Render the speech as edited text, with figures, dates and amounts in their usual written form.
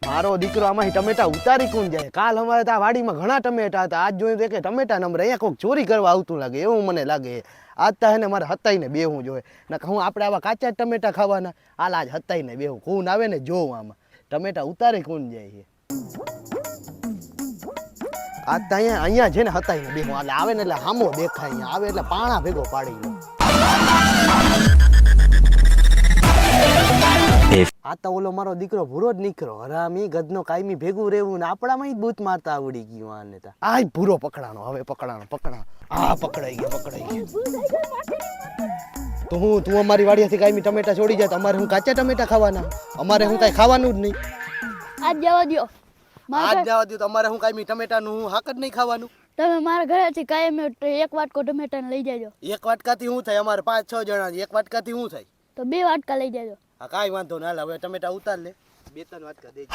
મારો દીકરો આમાં ટમેટા ઉતારી કોણ જાય? કાલ અમારે ત્યાં વાડીમાં ઘણા ટમેટા હતા, આજ જોયું કે ટમેટા નંબર અહીંયા કોઈક ચોરી કરવા આવતું લાગે, એવું મને લાગે. આજ તા હે ને મારે હતાઈને બેહું જોઈએ ને, હું આપણે આવા કાચા ટમેટા ખાવાના? હાલ આજ હતાઈને બેહું, ખૂન આવે ને જોઉં આમાં ટમેટા ઉતારી કોણ જાય છે. આજ તા અહીંયા છે ને હતાઈને બેહું, હાલ આવે ને એટલે હામો દેખાય, અહીંયા આવે એટલે પાણા ભેગો પાડી લો. આ તો ઓલો મારો દીકરો ભૂરો જ નીકળો, હરામી ગધનો કાયમી ભેગું રહેવું ને આપણામાં જ બૂથ મારતા આવડી ગયું આને. આ ભૂરો પકડાનો, હવે પકડાનો. આ પકડાઈ ગયો. તો તું અમારી વાડીયાથી કાયમી ટમેટા છોડી જાય તો અમારે હું કાચા ટમેટા ખાવાના? અમારે હું કાંઈ ખાવાનું જ નહીં. આજ જવા દ્યો. આજ જવા દો તો અમારે હું કાયમી ટમેટાનું હું હાક જ નહીં ખાવાનું. તમે મારા ઘરેથી કાયમ એક વાટકો ટમેટાને લઈ જાજો. એક વાટકાથી શું થાય? અમારે 5-6 જણા, એક વાટકાથી શું થાય? તો 2 વાટકા લઈ જાજો. હા કાંઈ વાંધો ના, હવે ટમેટા ઉતાર લે, 2-3 વાટકા દેજે.